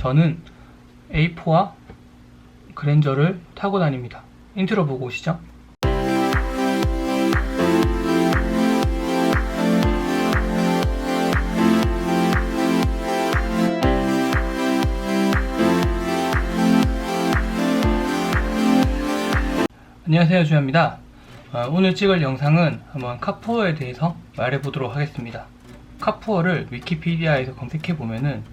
저는 A4와 그랜저를 타고 다닙니다. 인트로 보고 오시죠. 안녕하세요, 주현입니다. 오늘 찍을 영상은 한번 카푸어에 대해서 말해보도록 하겠습니다. 카푸어를 위키피디아에서 검색해보면은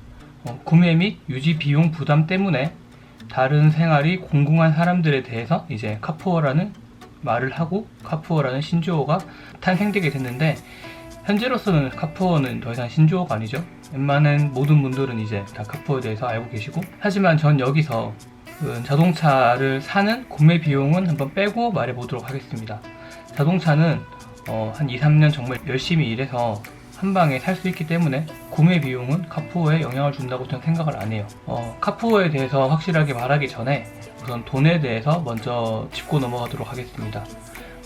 구매 및 유지 비용 부담 때문에 다른 생활이 공공한 사람들에 대해서 이제 카푸어라는 말을 하고 카푸어라는 신조어가 탄생되게 됐는데, 현재로서는 카푸어는 더 이상 신조어가 아니죠. 웬만한 모든 분들은 이제 다 카푸어에 대해서 알고 계시고, 하지만 전 여기서 자동차를 사는 구매 비용은 한번 빼고 말해보도록 하겠습니다. 자동차는 한 2-3년 정말 열심히 일해서 한 방에 살 수 있기 때문에 구매 비용은 카푸어에 영향을 준다고 저는 생각을 안 해요. 카푸어에 대해서 확실하게 말하기 전에 우선 돈에 대해서 먼저 짚고 넘어가도록 하겠습니다.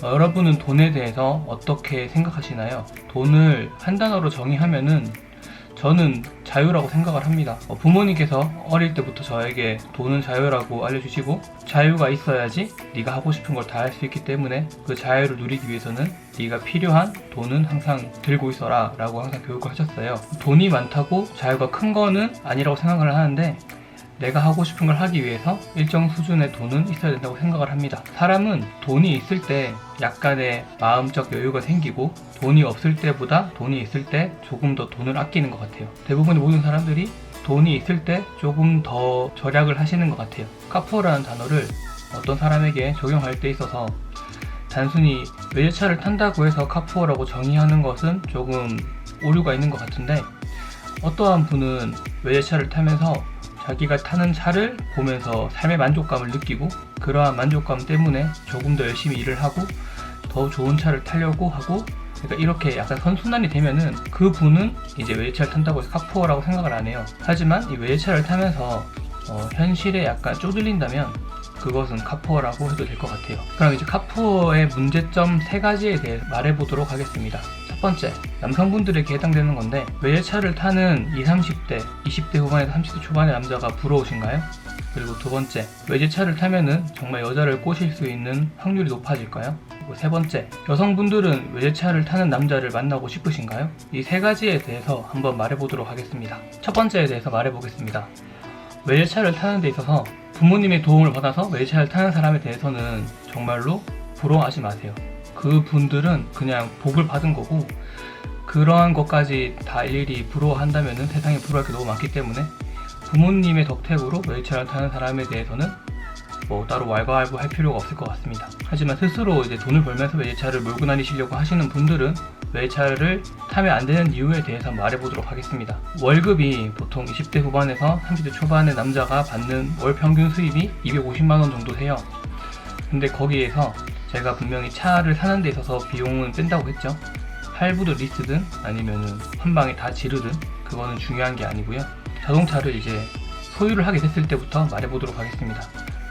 여러분은 돈에 대해서 어떻게 생각하시나요? 돈을 한 단어로 정의하면은 저는 자유라고 생각을 합니다. 부모님께서 어릴 때부터 저에게 돈은 자유라고 알려주시고, 자유가 있어야지 네가 하고 싶은 걸 다 할 수 있기 때문에 그 자유를 누리기 위해서는 네가 필요한 돈은 항상 들고 있어라 라고 항상 교육을 하셨어요. 돈이 많다고 자유가 큰 거는 아니라고 생각을 하는데, 내가 하고 싶은 걸 하기 위해서 일정 수준의 돈은 있어야 된다고 생각을 합니다. 사람은 돈이 있을 때 약간의 마음적 여유가 생기고, 돈이 없을 때보다 돈이 있을 때 조금 더 돈을 아끼는 것 같아요. 대부분의 모든 사람들이 돈이 있을 때 조금 더 절약을 하시는 것 같아요. 카푸어라는 단어를 어떤 사람에게 적용할 때 있어서 단순히 외제차를 탄다고 해서 카푸어라고 정의하는 것은 조금 오류가 있는 것 같은데, 어떠한 분은 외제차를 타면서 자기가 타는 차를 보면서 삶의 만족감을 느끼고, 그러한 만족감 때문에 조금 더 열심히 일을 하고 더 좋은 차를 타려고 하고, 그러니까 이렇게 약간 선순환이 되면은 그 분은 이제 외제차를 탄다고 해서 카푸어라고 생각을 안 해요. 하지만 이 외제차를 타면서 현실에 약간 쪼들린다면 그것은 카푸어라고 해도 될 것 같아요. 그럼 이제 카푸어의 문제점 3가지에 대해 말해보도록 하겠습니다. 첫 번째, 남성분들에게 해당되는 건데, 외제차를 타는 20, 30대, 20대 후반에서 30대 초반의 남자가 부러우신가요? 그리고 두 번째, 외제차를 타면은 정말 여자를 꼬실 수 있는 확률이 높아질까요? 그리고 세 번째, 여성분들은 외제차를 타는 남자를 만나고 싶으신가요? 이 3가지에 대해서 한번 말해보도록 하겠습니다. 첫 번째에 대해서 말해보겠습니다. 외제차를 타는 데 있어서 부모님의 도움을 받아서 외제차를 타는 사람에 대해서는 정말로 부러워하지 마세요. 그 분들은 그냥 복을 받은 거고, 그러한 것까지 다 일일이 부러워한다면 세상에 부러워할 게 너무 많기 때문에 부모님의 덕택으로 외제차를 타는 사람에 대해서는 따로 왈가왈부할 필요가 없을 것 같습니다. 하지만 스스로 이제 돈을 벌면서 외제차를 몰고 다니시려고 하시는 분들은 외제차를 타면 안 되는 이유에 대해서 말해보도록 하겠습니다. 월급이 보통 20대 후반에서 30대 초반의 남자가 받는 월 평균 수입이 250만원 정도 돼요. 근데 거기에서 제가 분명히 차를 사는 데 있어서 비용은 뺀다고 했죠. 할부든 리스든 아니면은 한 방에 다 지르든 그거는 중요한 게 아니고요. 자동차를 이제 소유를 하게 됐을 때부터 말해보도록 하겠습니다.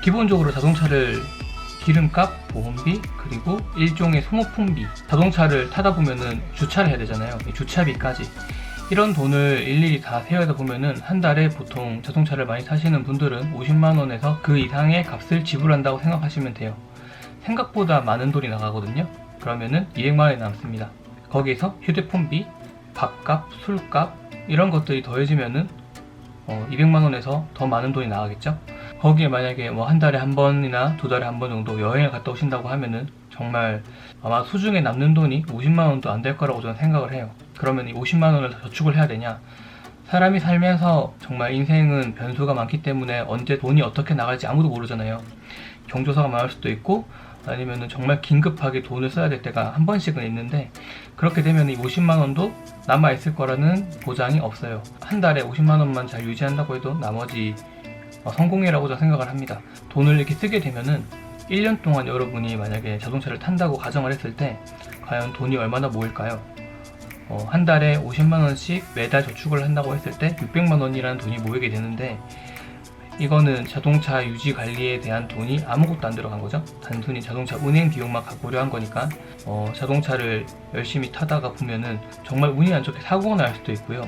기본적으로 자동차를 기름값, 보험비, 그리고 일종의 소모품비, 자동차를 타다 보면은 주차를 해야 되잖아요. 이 주차비까지 이런 돈을 일일이 다 세어다 보면은 한 달에 보통 자동차를 많이 타시는 분들은 50만원에서 그 이상의 값을 지불한다고 생각하시면 돼요. 생각보다 많은 돈이 나가거든요. 그러면은 200만원이 남습니다. 거기에서 휴대폰비, 밥값, 술값 이런 것들이 더해지면은 200만원에서 더 많은 돈이 나가겠죠. 거기에 만약에 한 달에 한 번이나 2달에 한 번 정도 여행을 갔다 오신다고 하면은 정말 아마 수중에 남는 돈이 50만원도 안 될 거라고 저는 생각을 해요. 그러면 이 50만원을 저축을 해야 되냐? 사람이 살면서 정말 인생은 변수가 많기 때문에 언제 돈이 어떻게 나갈지 아무도 모르잖아요. 경조사가 많을 수도 있고, 아니면은 정말 긴급하게 돈을 써야 될 때가 한 번씩은 있는데, 그렇게 되면 이 50만원도 남아있을 거라는 보장이 없어요. 한 달에 50만원만 잘 유지한다고 해도 나머지 성공이라고 저는 생각을 합니다. 돈을 이렇게 쓰게 되면은 1년 동안 여러분이 만약에 자동차를 탄다고 가정을 했을 때 과연 돈이 얼마나 모일까요? 한 달에 50만원씩 매달 저축을 한다고 했을 때 600만원이라는 돈이 모이게 되는데, 이거는 자동차 유지 관리에 대한 돈이 아무것도 안 들어간 거죠. 단순히 자동차 운행 비용만 고려한 거니까 자동차를 열심히 타다가 보면은 정말 운이 안 좋게 사고가 날 수도 있고요.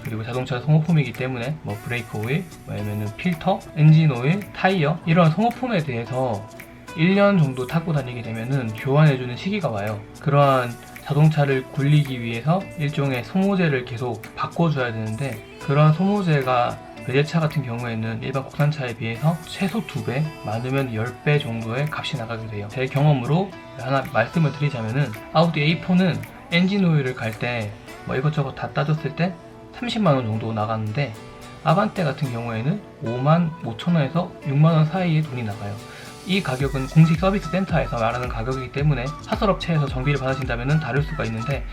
그리고 자동차 소모품이기 때문에 뭐 브레이크 오일, 아니면 필터, 엔진 오일, 타이어 이런 소모품에 대해서 1년 정도 타고 다니게 되면은 교환해주는 시기가 와요. 그러한 자동차를 굴리기 위해서 일종의 소모제를 계속 바꿔줘야 되는데, 그런 소모제가 외제차 같은 경우에는 일반 국산차에 비해서 최소 2배, 많으면 10배 정도의 값이 나가게 돼요. 제 경험으로 하나 말씀을 드리자면은, 아우디 A4는 엔진 오일을 갈 때 뭐 이것저것 다 따졌을 때 30만원 정도 나갔는데, 아반떼 같은 경우에는 55,000원에서 6만원 사이에 돈이 나가요. 이 가격은 공식 서비스 센터에서 말하는 가격이기 때문에 하설업체에서 정비를 받으신다면 다를 수가 있는데,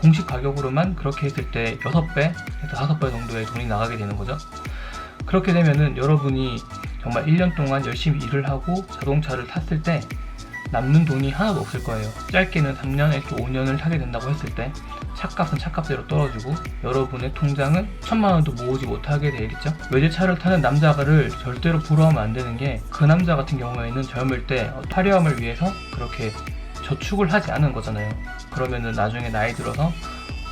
공식 가격으로만 그렇게 했을 때 6배에서 5배 정도의 돈이 나가게 되는 거죠. 그렇게 되면은 여러분이 정말 1년 동안 열심히 일을 하고 자동차를 탔을 때 남는 돈이 하나도 없을 거예요. 짧게는 3년에서 5년을 타게 된다고 했을 때 차값은 차값대로 떨어지고 여러분의 통장은 1,000만원도 모으지 못하게 되겠죠. 외제차를 타는 남자를 절대로 부러워하면 안 되는 게, 그 남자 같은 경우에는 젊을 때 화려함을 위해서 그렇게 저축을 하지 않은 거잖아요. 그러면은 나중에 나이 들어서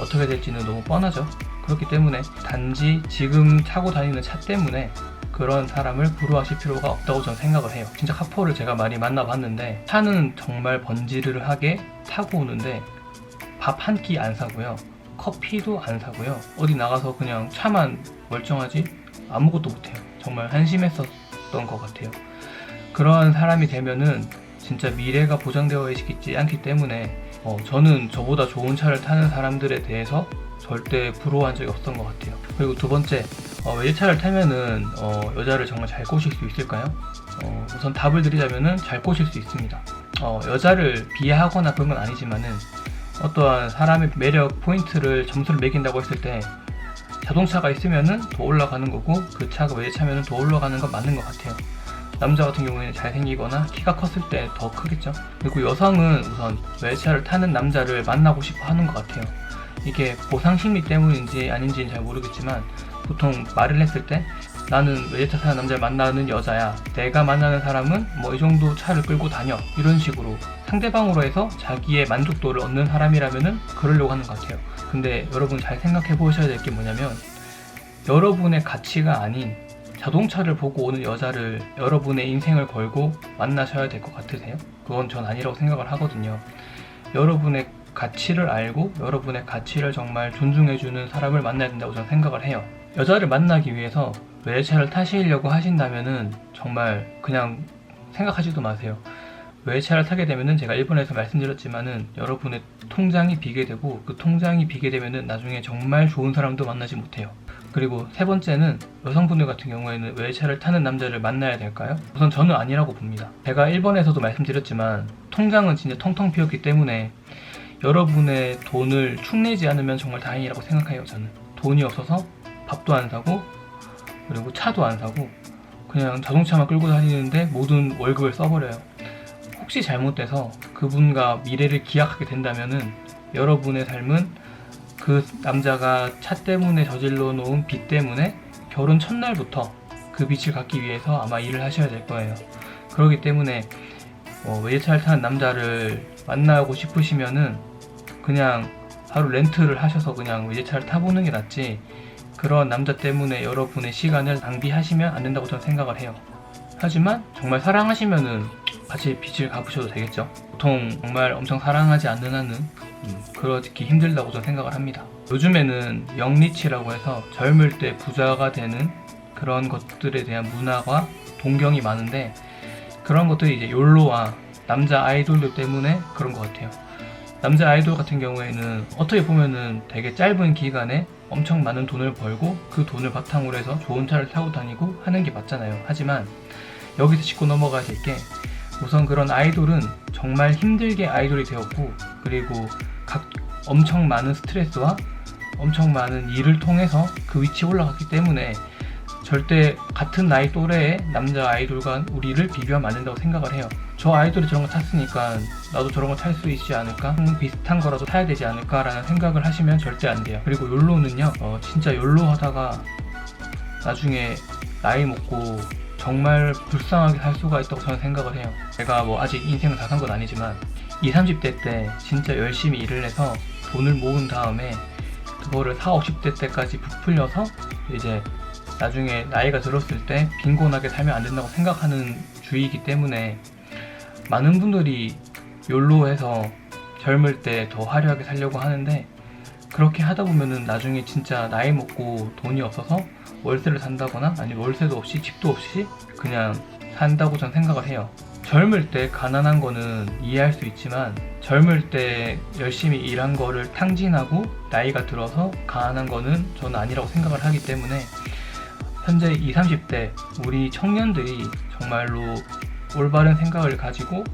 어떻게 될지는 너무 뻔하죠. 그렇기 때문에 단지 지금 타고 다니는 차 때문에 그런 사람을 부러워하실 필요가 없다고 저는 생각을 해요. 진짜 카포를 제가 많이 만나봤는데, 차는 정말 번지르르하게 타고 오는데 밥 한 끼 안 사고요, 커피도 안 사고요, 어디 나가서 그냥 차만 멀쩡하지 아무것도 못해요. 정말 한심했었던 것 같아요. 그런 사람이 되면은 진짜 미래가 보장되어 있지 않기 때문에 저는 저보다 좋은 차를 타는 사람들에 대해서 절대 부러워한 적이 없었던 것 같아요. 그리고 두 번째, 외제차를 타면은 여자를 정말 잘 꼬실 수 있을까요? 우선 답을 드리자면은 잘 꼬실 수 있습니다. 여자를 비하하거나 그런 건 아니지만은, 어떠한 사람의 매력 포인트를 점수를 매긴다고 했을 때 자동차가 있으면은 더 올라가는 거고, 그 차가 외제차면은 더 올라가는 건 맞는 것 같아요. 남자 같은 경우에는 잘생기거나 키가 컸을 때 더 크겠죠. 그리고 여성은 우선 외제차를 타는 남자를 만나고 싶어 하는 것 같아요. 이게 보상심리 때문인지 아닌지는 잘 모르겠지만, 보통 말을 했을 때 나는 외제차 타는 남자를 만나는 여자야, 내가 만나는 사람은 뭐 이 정도 차를 끌고 다녀, 이런 식으로 상대방으로 해서 자기의 만족도를 얻는 사람이라면은 그러려고 하는 것 같아요. 근데 여러분 잘 생각해 보셔야 될 게 뭐냐면, 여러분의 가치가 아닌 자동차를 보고 오는 여자를 여러분의 인생을 걸고 만나셔야 될 것 같으세요? 그건 전 아니라고 생각을 하거든요. 여러분의 가치를 알고 여러분의 가치를 정말 존중해주는 사람을 만나야 된다고 저는 생각을 해요. 여자를 만나기 위해서 외제차를 타시려고 하신다면은 정말 그냥 생각하지도 마세요. 외제차를 타게 되면은, 제가 일본에서 말씀드렸지만은, 여러분의 통장이 비게 되고, 그 통장이 비게 되면은 나중에 정말 좋은 사람도 만나지 못해요. 그리고 세 번째는, 여성분들 같은 경우에는 외제차를 타는 남자를 만나야 될까요? 우선 저는 아니라고 봅니다. 제가 일본에서도 말씀드렸지만 통장은 진짜 텅텅 비었기 때문에 여러분의 돈을 축내지 않으면 정말 다행이라고 생각해요. 저는 돈이 없어서 밥도 안 사고 그리고 차도 안 사고 그냥 자동차만 끌고 다니는데 모든 월급을 써버려요. 혹시 잘못돼서 그분과 미래를 기약하게 된다면은 여러분의 삶은 그 남자가 차 때문에 저질러 놓은 빚 때문에 결혼 첫날부터 그 빚을 갚기 위해서 아마 일을 하셔야 될 거예요. 그렇기 때문에 외제차를 타는 남자를 만나고 싶으시면은 그냥 하루 렌트를 하셔서 그냥 외제차를 타보는 게 낫지, 그런 남자 때문에 여러분의 시간을 낭비하시면 안 된다고 저는 생각을 해요. 하지만 정말 사랑하시면은 같이 빚을 갚으셔도 되겠죠. 보통 정말 엄청 사랑하지 않는 한은 그러기 힘들다고 저는 생각을 합니다. 요즘에는 영리치라고 해서 젊을 때 부자가 되는 그런 것들에 대한 문화와 동경이 많은데, 그런 것들이 이제 욜로와 남자 아이돌들 때문에 그런 것 같아요. 남자 아이돌 같은 경우에는 어떻게 보면은 되게 짧은 기간에 엄청 많은 돈을 벌고 그 돈을 바탕으로 해서 좋은 차를 타고 다니고 하는 게 맞잖아요. 하지만 여기서 짚고 넘어가야 될 게, 우선 그런 아이돌은 정말 힘들게 아이돌이 되었고, 그리고 엄청 많은 스트레스와 엄청 많은 일을 통해서 그 위치에 올라갔기 때문에 절대 같은 나이 또래의 남자 아이돌과 우리를 비교하면 안 된다고 생각을 해요. 저 아이돌이 저런 거 탔으니까 나도 저런 거 탈 수 있지 않을까? 비슷한 거라도 타야 되지 않을까? 라는 생각을 하시면 절대 안 돼요. 그리고 욜로는요, 진짜 욜로 하다가 나중에 나이 먹고 정말 불쌍하게 살 수가 있다고 저는 생각을 해요. 제가 아직 인생을 다 산 건 아니지만 20, 30대 때 진짜 열심히 일을 해서 돈을 모은 다음에 그거를 40, 50대 때까지 부풀려서 이제 나중에 나이가 들었을 때 빈곤하게 살면 안 된다고 생각하는 주의이기 때문에 많은 분들이 욜로해서 젊을 때 더 화려하게 살려고 하는데, 그렇게 하다 보면은 나중에 진짜 나이 먹고 돈이 없어서 월세를 산다거나 아니면 월세도 없이 집도 없이 그냥 산다고 전 생각을 해요. 젊을 때 가난한 거는 이해할 수 있지만 젊을 때 열심히 일한 거를 탕진하고 나이가 들어서 가난한 거는 저는 아니라고 생각을 하기 때문에 현재 20, 30대 우리 청년들이 정말로 올바른 생각을 가지고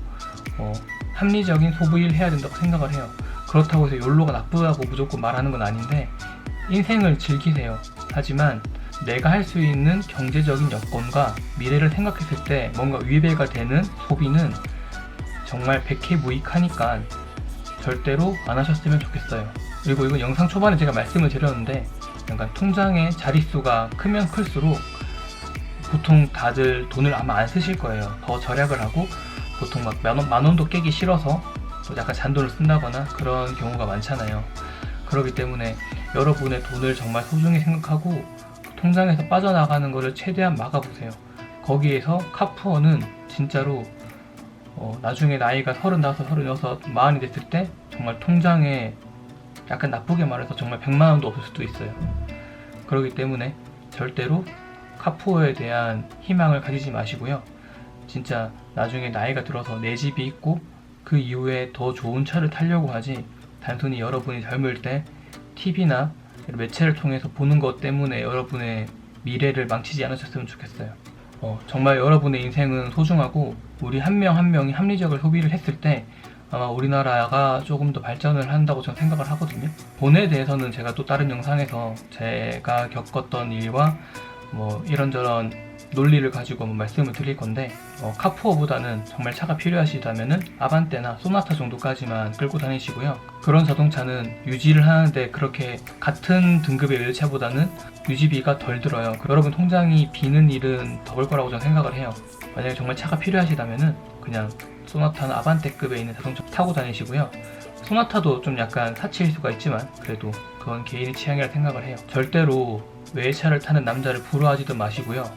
합리적인 소비를 해야 된다고 생각을 해요. 그렇다고 해서 욜로가 나쁘다고 무조건 말하는 건 아닌데, 인생을 즐기세요. 하지만 내가 할 수 있는 경제적인 여건과 미래를 생각했을 때 뭔가 위배가 되는 소비는 정말 백해무익하니까 절대로 안 하셨으면 좋겠어요. 그리고 이건 영상 초반에 제가 말씀을 드렸는데, 약간 통장의 자릿수가 크면 클수록 보통 다들 돈을 아마 안 쓰실 거예요. 더 절약을 하고 보통 막 만 원도 깨기 싫어서 또 약간 잔돈을 쓴다거나 그런 경우가 많잖아요. 그렇기 때문에 여러분의 돈을 정말 소중히 생각하고 통장에서 빠져나가는 것을 최대한 막아보세요. 거기에서 카푸어는 진짜로 나중에 나이가 35, 36, 40이 됐을 때 정말 통장에 약간 나쁘게 말해서 정말 100만 원도 없을 수도 있어요. 그렇기 때문에 절대로 카푸어에 대한 희망을 가지지 마시고요. 진짜 나중에 나이가 들어서 내 집이 있고 그 이후에 더 좋은 차를 타려고 하지, 단순히 여러분이 젊을 때 TV나 매체를 통해서 보는 것 때문에 여러분의 미래를 망치지 않으셨으면 좋겠어요. 정말 여러분의 인생은 소중하고 우리 한 명 한 명이 합리적을 소비를 했을 때 아마 우리나라가 조금 더 발전을 한다고 저는 생각을 하거든요. 돈에 대해서는 제가 또 다른 영상에서 제가 겪었던 일과 뭐 이런저런 논리를 가지고 말씀을 드릴 건데, 카푸어보다는 정말 차가 필요하시다면은 아반떼나 소나타 정도까지만 끌고 다니시고요. 그런 자동차는 유지를 하는데 그렇게 같은 등급의 외제차보다는 유지비가 덜 들어요. 여러분 통장이 비는 일은 더 볼 거라고 저는 생각을 해요. 만약에 정말 차가 필요하시다면은 그냥 소나타나 아반떼급에 있는 자동차 타고 다니시고요. 소나타도 좀 약간 사치일 수가 있지만 그래도 그건 개인의 취향이라 생각을 해요. 절대로 외제차를 타는 남자를 부러워하지도 마시고요.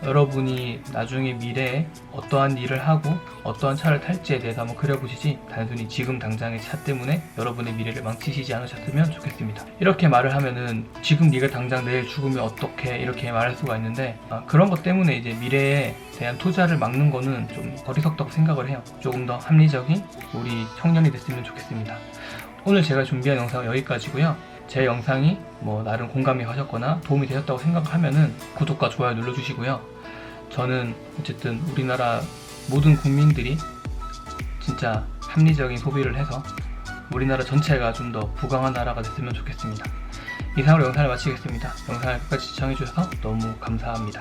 여러분이 나중에 미래에 어떠한 일을 하고 어떠한 차를 탈지에 대해서 한번 그려보시지, 단순히 지금 당장의 차 때문에 여러분의 미래를 망치시지 않으셨으면 좋겠습니다. 이렇게 말을 하면은 지금 네가 당장 내일 죽으면 어떡해 이렇게 말할 수가 있는데, 그런 것 때문에 이제 미래에 대한 투자를 막는 거는 좀 어리석다고 생각을 해요. 조금 더 합리적인 우리 청년이 됐으면 좋겠습니다. 오늘 제가 준비한 영상은 여기까지고요. 제 영상이 뭐 나름 공감이 가셨거나 도움이 되셨다고 생각하면은 구독과 좋아요 눌러주시고요. 저는 어쨌든 우리나라 모든 국민들이 진짜 합리적인 소비를 해서 우리나라 전체가 좀 더 부강한 나라가 됐으면 좋겠습니다. 이상으로 영상을 마치겠습니다. 영상을 끝까지 시청해주셔서 너무 감사합니다.